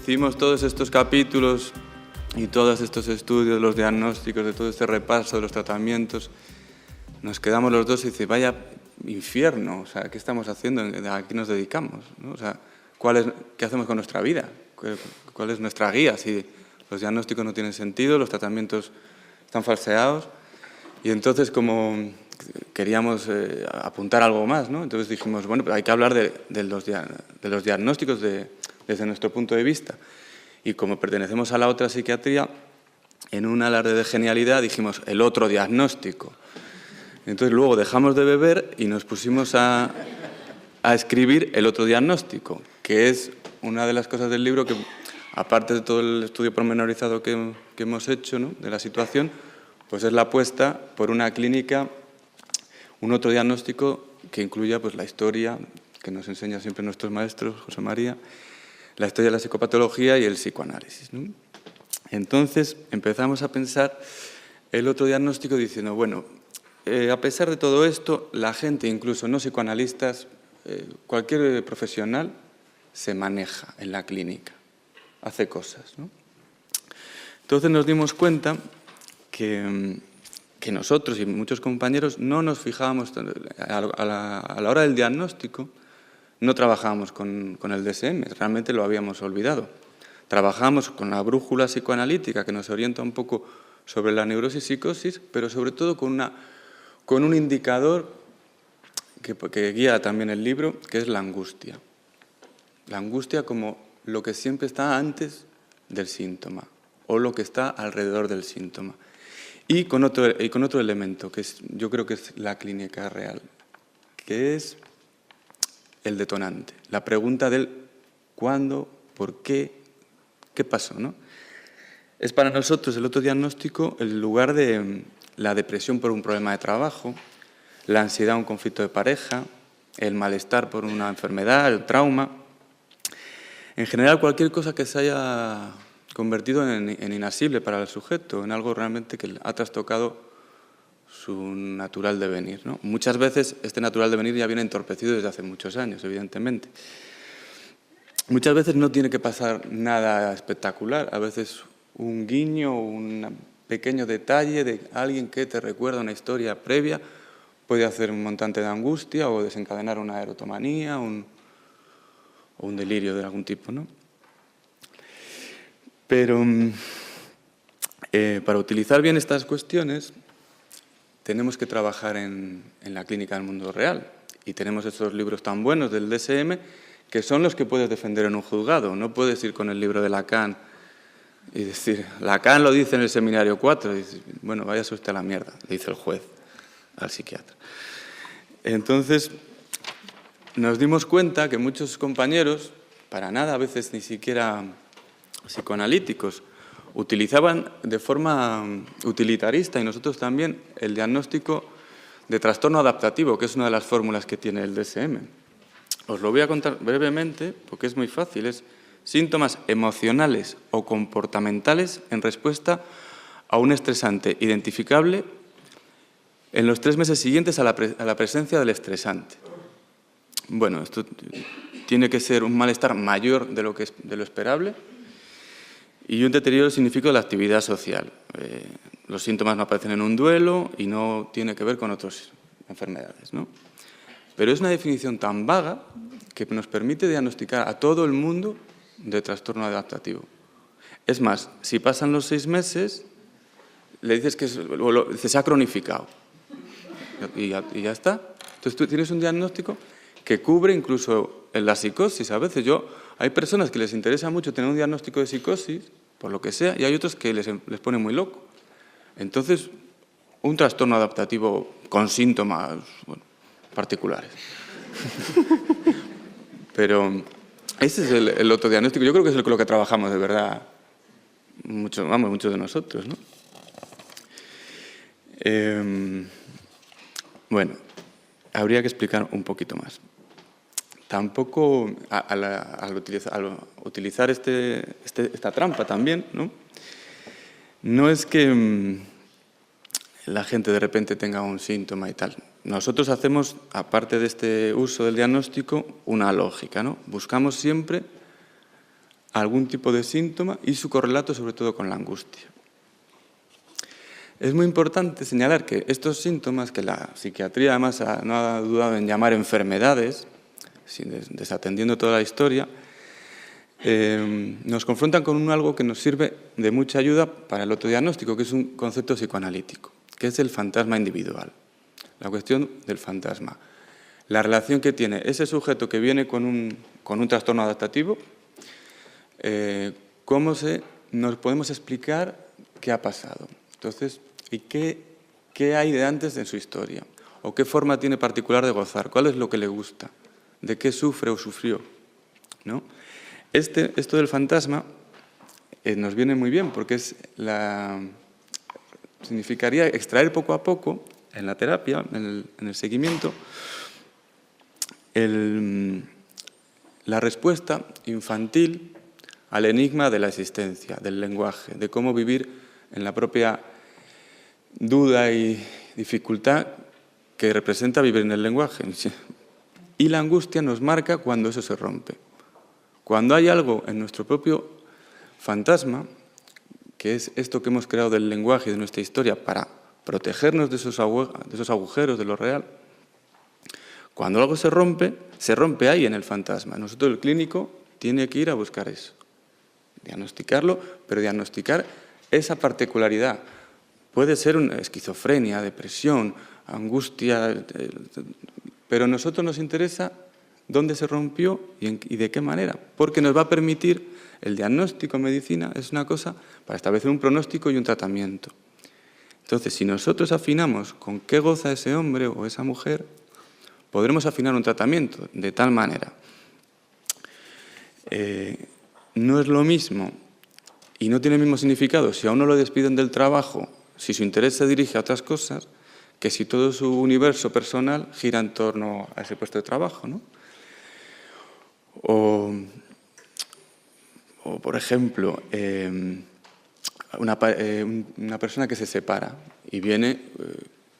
hicimos todos estos capítulos y todos estos estudios, los diagnósticos, de todo este repaso de los tratamientos, nos quedamos los dos y dice, vaya infierno, o sea, ¿qué estamos haciendo? ¿A qué nos dedicamos? ¿No? O sea, ¿qué hacemos con nuestra vida? ¿Cuál es nuestra guía? Si los diagnósticos no tienen sentido, los tratamientos están falseados. Y entonces, como queríamos apuntar algo más, ¿no? Entonces dijimos, bueno, pues hay que hablar de los diagnósticos desde nuestro punto de vista. Y como pertenecemos a la otra psiquiatría, en un alarde de genialidad dijimos el otro diagnóstico. Entonces luego dejamos de beber y nos pusimos a escribir el otro diagnóstico, que es una de las cosas del libro que, aparte de todo el estudio pormenorizado que hemos hecho, ¿no?, de la situación, pues es la apuesta por una clínica, un otro diagnóstico que incluya pues la historia que nos enseñan siempre nuestros maestros, José María, la historia de la psicopatología y el psicoanálisis, ¿no? Entonces empezamos a pensar el otro diagnóstico diciendo, bueno, a pesar de todo esto, la gente, incluso no psicoanalistas, cualquier profesional se maneja en la clínica, hace cosas, ¿no? Entonces nos dimos cuenta que nosotros y muchos compañeros no nos fijábamos a la hora del diagnóstico, no trabajábamos con el DSM, realmente lo habíamos olvidado. Trabajábamos con la brújula psicoanalítica que nos orienta un poco sobre la neurosis y psicosis, pero sobre todo con un indicador que guía también el libro, que es la angustia. La angustia como lo que siempre está antes del síntoma o lo que está alrededor del síntoma. Y con otro elemento, que yo creo que es la clínica real, que es el detonante, la pregunta del cuándo, por qué, qué pasó, ¿no? Es para nosotros el otro diagnóstico el lugar de la depresión por un problema de trabajo, la ansiedad, un conflicto de pareja, el malestar por una enfermedad, el trauma. En general, cualquier cosa que se haya convertido en inasible para el sujeto, en algo realmente que ha trastocado su natural devenir, ¿no? Muchas veces este natural devenir ya viene entorpecido desde hace muchos años, evidentemente. Muchas veces no tiene que pasar nada espectacular, a veces un guiño, un pequeño detalle de alguien que te recuerda una historia previa puede hacer un montante de angustia o desencadenar una erotomanía o un delirio de algún tipo, ¿no? Pero para utilizar bien estas cuestiones tenemos que trabajar en la clínica del mundo real. Y tenemos estos libros tan buenos del DSM que son los que puedes defender en un juzgado. No puedes ir con el libro de Lacan y decir, Lacan lo dice en el seminario 4. Y dices, bueno, váyase usted a la mierda, le dice el juez al psiquiatra. Entonces, nos dimos cuenta que muchos compañeros, para nada, a veces ni siquiera psicoanalíticos, utilizaban de forma utilitarista, y nosotros también, el diagnóstico de trastorno adaptativo, que es una de las fórmulas que tiene el DSM. Os lo voy a contar brevemente, porque es muy fácil. Es síntomas emocionales o comportamentales en respuesta a un estresante identificable en los 3 meses siguientes a la presencia del estresante. Bueno, esto tiene que ser un malestar mayor de lo esperable, y un deterioro significativo de la actividad social. Los síntomas no aparecen en un duelo y no tiene que ver con otras enfermedades, ¿no? Pero es una definición tan vaga que nos permite diagnosticar a todo el mundo de trastorno adaptativo. Es más, si pasan los 6 meses, le dices que se ha cronificado y ya está. Entonces tú tienes un diagnóstico que cubre incluso en la psicosis. A veces hay personas que les interesa mucho tener un diagnóstico de psicosis, por lo que sea, y hay otros que les pone muy loco. Entonces, un trastorno adaptativo con síntomas, bueno, particulares. Pero ese es el autodiagnóstico. Yo creo que es lo que trabajamos de verdad muchos de nosotros, ¿no? Bueno, habría que explicar un poquito más. Tampoco, al utilizar esta trampa también, no es que la gente de repente tenga un síntoma y tal. Nosotros hacemos, aparte de este uso del diagnóstico, una lógica, ¿no? Buscamos siempre algún tipo de síntoma y su correlato sobre todo con la angustia. Es muy importante señalar que estos síntomas, que la psiquiatría además no ha dudado en llamar enfermedades, desatendiendo toda la historia, nos confrontan con algo que nos sirve de mucha ayuda para el autodiagnóstico, que es un concepto psicoanalítico, que es el fantasma individual. La cuestión del fantasma. La relación que tiene ese sujeto que viene con un trastorno adaptativo, cómo nos podemos explicar qué ha pasado. Entonces, ¿y qué hay de antes en su historia? ¿O qué forma tiene particular de gozar? ¿Cuál es lo que le gusta? ¿De qué sufre o sufrió? ¿No? Esto del fantasma nos viene muy bien porque significaría extraer poco a poco, en la terapia, en el seguimiento, la respuesta infantil al enigma de la existencia, del lenguaje, de cómo vivir en la propia duda y dificultad que representa vivir en el lenguaje. Y la angustia nos marca cuando eso se rompe. Cuando hay algo en nuestro propio fantasma, que es esto que hemos creado del lenguaje y de nuestra historia para protegernos de esos agujeros de lo real, cuando algo se rompe ahí en el fantasma. Nosotros, el clínico, tiene que ir a buscar eso, diagnosticarlo, pero diagnosticar esa particularidad. Puede ser una esquizofrenia, depresión, angustia, pero a nosotros nos interesa dónde se rompió y de qué manera, porque nos va a permitir, el diagnóstico en medicina es una cosa para establecer un pronóstico y un tratamiento. Entonces, si nosotros afinamos con qué goza ese hombre o esa mujer, podremos afinar un tratamiento de tal manera. No es lo mismo y no tiene el mismo significado si a uno lo despiden del trabajo, si su interés se dirige a otras cosas, que si todo su universo personal gira en torno a ese puesto de trabajo, ¿no? O por ejemplo, una persona que se separa y viene,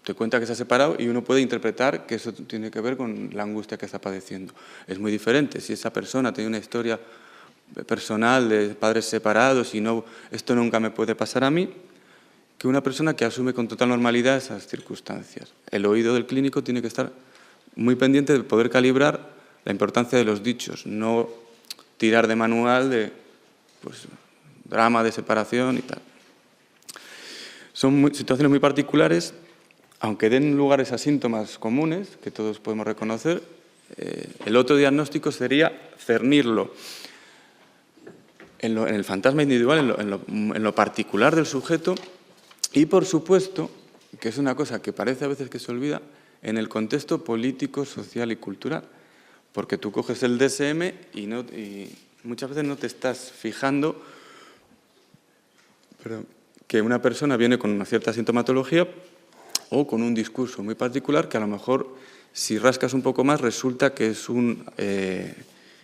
te cuenta que se ha separado y uno puede interpretar que eso tiene que ver con la angustia que está padeciendo. Es muy diferente si esa persona tiene una historia personal de padres separados y no, esto nunca me puede pasar a mí, que una persona que asume con total normalidad esas circunstancias. El oído del clínico tiene que estar muy pendiente de poder calibrar la importancia de los dichos, no tirar de manual de drama de separación y tal. Son situaciones muy particulares, aunque den lugar a esos síntomas comunes que todos podemos reconocer. El otro diagnóstico sería cernirlo en el fantasma individual, en lo particular del sujeto y, por supuesto, que es una cosa que parece a veces que se olvida, en el contexto político, social y cultural. Porque tú coges el DSM y muchas veces no te estás fijando que una persona viene con una cierta sintomatología o con un discurso muy particular que a lo mejor, si rascas un poco más, resulta que es un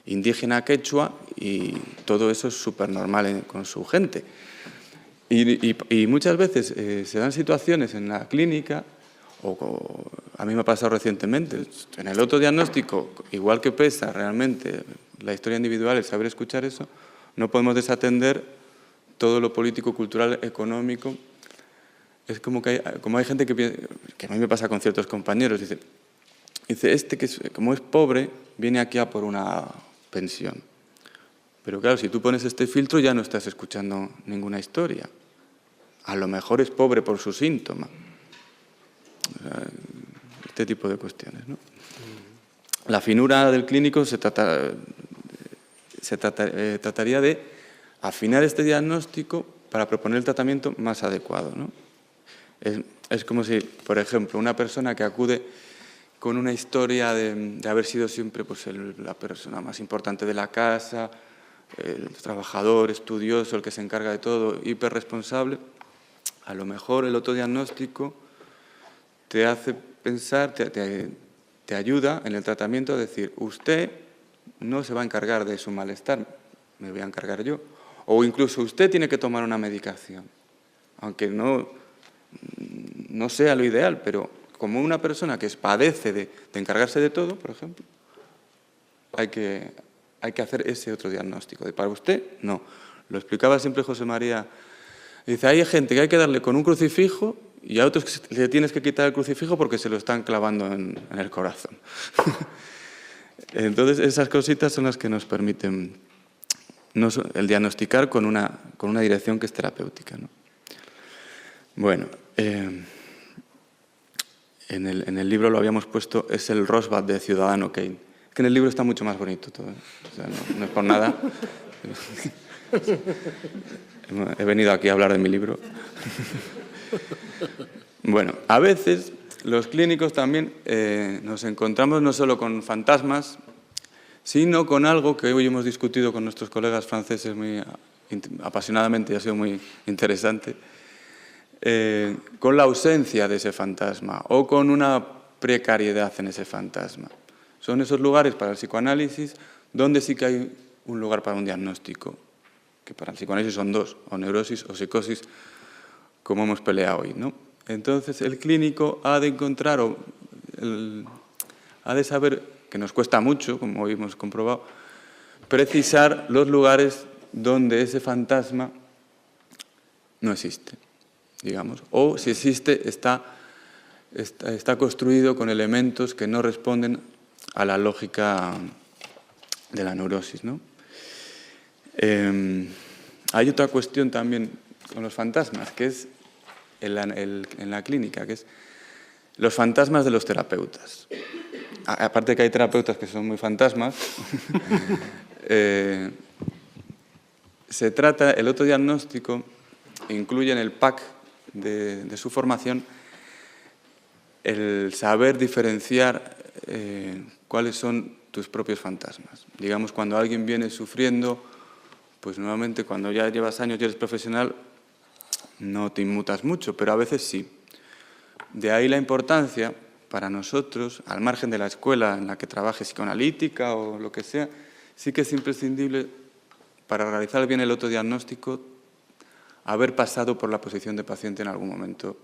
indígena quechua y todo eso es súper normal con su gente. Y muchas veces se dan situaciones en la clínica, a mí me ha pasado recientemente, en el autodiagnóstico, igual que pesa realmente la historia individual, el saber escuchar eso, no podemos desatender todo lo político, cultural, económico. Es como que hay gente que a mí me pasa con ciertos compañeros, dice como es pobre, viene aquí a por una pensión. Pero claro, si tú pones este filtro ya no estás escuchando ninguna historia. A lo mejor es pobre por su síntoma. Este tipo de cuestiones, ¿no? La finura del clínico se trataría de afinar este diagnóstico para proponer el tratamiento más adecuado, ¿no? Es como si, por ejemplo, una persona que acude con una historia de haber sido siempre la persona más importante de la casa, el trabajador, estudioso, el que se encarga de todo, hiperresponsable, a lo mejor el autodiagnóstico te hace pensar, te ayuda en el tratamiento a decir, usted no se va a encargar de su malestar, me voy a encargar yo. O incluso usted tiene que tomar una medicación, aunque no sea lo ideal, pero como una persona que padece de encargarse de todo, por ejemplo, hay que hay que hacer ese otro diagnóstico. De para usted, no. Lo explicaba siempre José María. Dice, hay gente que hay que darle con un crucifijo y a otros que le tienes que quitar el crucifijo porque se lo están clavando en el corazón. Entonces, esas cositas son las que nos permiten el diagnosticar con una dirección que es terapéutica, ¿no? Bueno, en el libro lo habíamos puesto, es el Rosbach de Ciudadano Kane. Es que en el libro está mucho más bonito todo, ¿eh? O sea, no es por nada. He venido aquí a hablar de mi libro. Bueno, a veces los clínicos también nos encontramos no solo con fantasmas, sino con algo que hoy hemos discutido con nuestros colegas franceses muy apasionadamente y ha sido muy interesante, con la ausencia de ese fantasma o con una precariedad en ese fantasma. Son esos lugares para el psicoanálisis donde sí que hay un lugar para un diagnóstico, que para el psicoanálisis son dos, o neurosis o psicosis, como hemos peleado hoy, ¿no? Entonces, el clínico ha de encontrar, ha de saber, que nos cuesta mucho, como hoy hemos comprobado, precisar los lugares donde ese fantasma no existe, digamos, o si existe, está construido con elementos que no responden a la lógica de la neurosis, ¿no? Hay otra cuestión también con los fantasmas, que es en la clínica, que es los fantasmas de los terapeutas. Aparte que hay terapeutas que son muy fantasmas, se trata, el autodiagnóstico incluye en el pack de su formación el saber diferenciar cuáles son tus propios fantasmas. Digamos, cuando alguien viene sufriendo, pues nuevamente cuando ya llevas años y eres profesional, no te inmutas mucho, pero a veces sí. De ahí la importancia para nosotros, al margen de la escuela en la que trabaje psicoanalítica o lo que sea, sí que es imprescindible para realizar bien el autodiagnóstico haber pasado por la posición de paciente en algún momento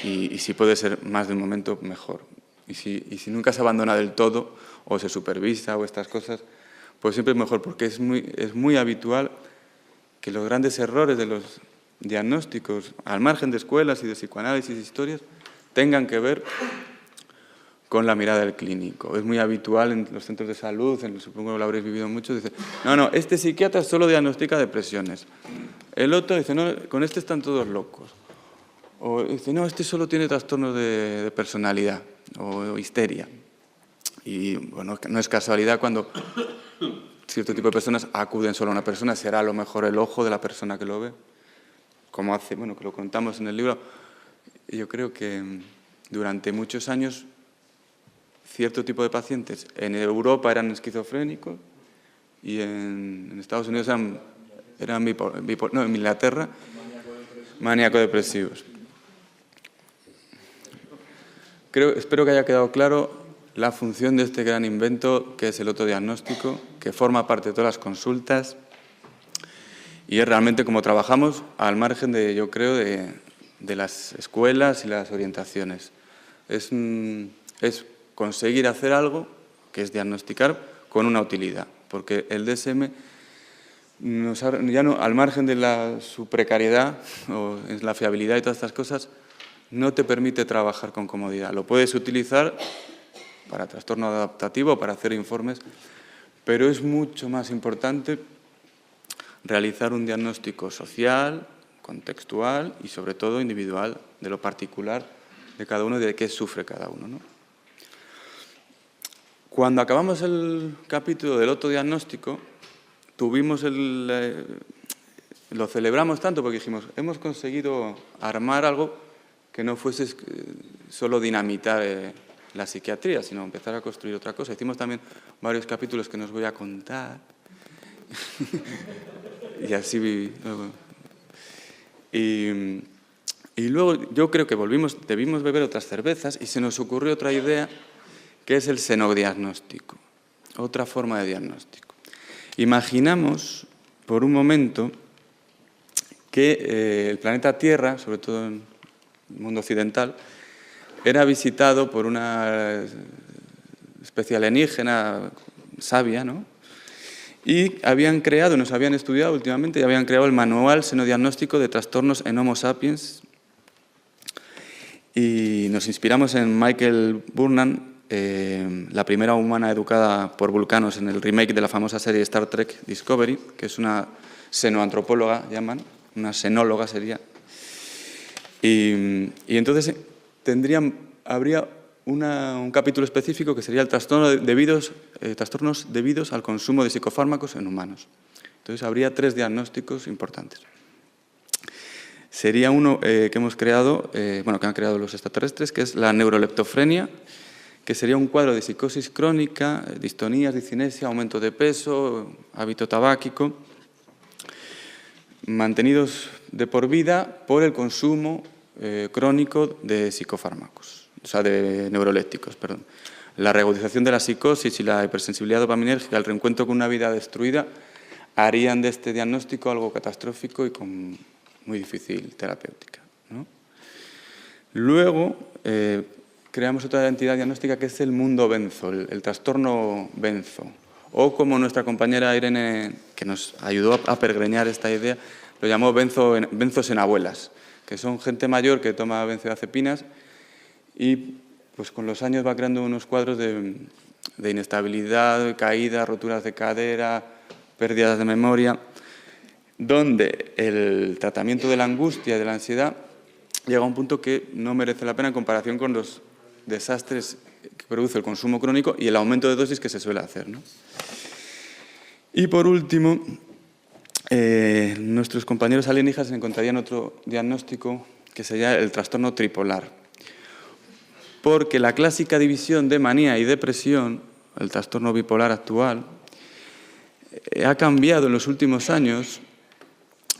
y si puede ser más de un momento, mejor. Y si nunca se abandona del todo o se supervisa o estas cosas, pues siempre es mejor, porque es muy habitual que los grandes errores de los diagnósticos, al margen de escuelas y de psicoanálisis y historias, tengan que ver con la mirada del clínico. Es muy habitual en los centros de salud, supongo que lo habréis vivido mucho, dice, no, este psiquiatra solo diagnostica depresiones. El otro dice, no, con este están todos locos. O dice, no, este solo tiene trastornos de personalidad o histeria. Y bueno, no es casualidad cuando cierto tipo de personas acuden solo a una persona, será a lo mejor el ojo de la persona que lo ve, como hace, bueno, que lo contamos en el libro. Yo creo que durante muchos años cierto tipo de pacientes en Europa eran esquizofrénicos y en Estados Unidos eran no, en Inglaterra, maníaco-depresivos. Espero que haya quedado claro la función de este gran invento que es el autodiagnóstico, que forma parte de todas las consultas y es realmente como trabajamos al margen de, yo creo, de las escuelas y las orientaciones. Es conseguir hacer algo que es diagnosticar con una utilidad, porque el DSM ya no, al margen de su precariedad o la fiabilidad y todas estas cosas, no te permite trabajar con comodidad. Lo puedes utilizar para trastorno adaptativo, para hacer informes, pero es mucho más importante realizar un diagnóstico social, contextual y sobre todo individual de lo particular de cada uno y de qué sufre cada uno, ¿no? Cuando acabamos el capítulo del autodiagnóstico, lo celebramos tanto porque dijimos, hemos conseguido armar algo que no fuese solo dinamitar la psiquiatría, sino empezar a construir otra cosa. Hicimos también varios capítulos que nos voy a contar. Y así... Y luego yo creo que debimos beber otras cervezas y se nos ocurrió otra idea que es el xenodiagnóstico, otra forma de diagnóstico. Imaginamos por un momento que el planeta Tierra, sobre todo en el mundo occidental, era visitado por una especie alienígena sabia, ¿no? Y nos habían estudiado últimamente y habían creado el Manual Senodiagnóstico de Trastornos en Homo sapiens. Y nos inspiramos en Michael Burnham, la primera humana educada por vulcanos en el remake de la famosa serie Star Trek Discovery, que es una xenoantropóloga, llaman, una xenóloga sería. Y entonces habría un capítulo específico que sería el trastornos debidos al consumo de psicofármacos en humanos. Entonces habría 3 diagnósticos importantes. Sería uno que hemos creado, que han creado los extraterrestres, que es la neuroleptofrenia, que sería un cuadro de psicosis crónica, distonías, discinesia, aumento de peso, hábito tabáquico, mantenidos de por vida por el consumo crónico de psicofármacos, o sea, de neurolépticos, perdón. La reagudización de la psicosis y la hipersensibilidad dopaminérgica, el reencuentro con una vida destruida, harían de este diagnóstico algo catastrófico y con muy difícil terapéutica, ¿no? Luego, creamos otra entidad diagnóstica que es el mundo benzo, el trastorno benzo. O como nuestra compañera Irene, que nos ayudó a pergreñar esta idea, lo llamó benzos en abuelas, que son gente mayor que toma benzodiazepinas y pues con los años va creando unos cuadros de inestabilidad, caídas, roturas de cadera, pérdidas de memoria, donde el tratamiento de la angustia y de la ansiedad llega a un punto que no merece la pena en comparación con los desastres que produce el consumo crónico y el aumento de dosis que se suele hacer, ¿no? Y por último, nuestros compañeros alienígenas encontrarían otro diagnóstico que sería el trastorno tripolar. Porque la clásica división de manía y depresión, el trastorno bipolar actual, ha cambiado en los últimos años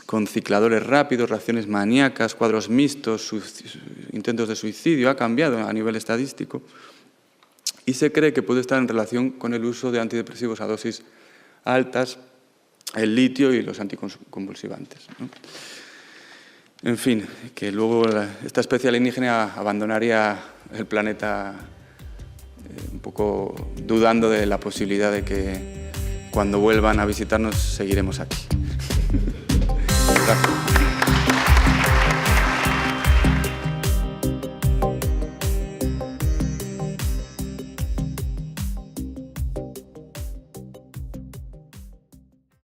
con cicladores rápidos, reacciones maníacas, cuadros mixtos, intentos de suicidio, ha cambiado a nivel estadístico y se cree que puede estar en relación con el uso de antidepresivos a dosis altas, el litio y los anticonvulsivantes, ¿no? En fin, que luego esta especie alienígena abandonaría el planeta un poco dudando de la posibilidad de que cuando vuelvan a visitarnos seguiremos aquí. Gracias.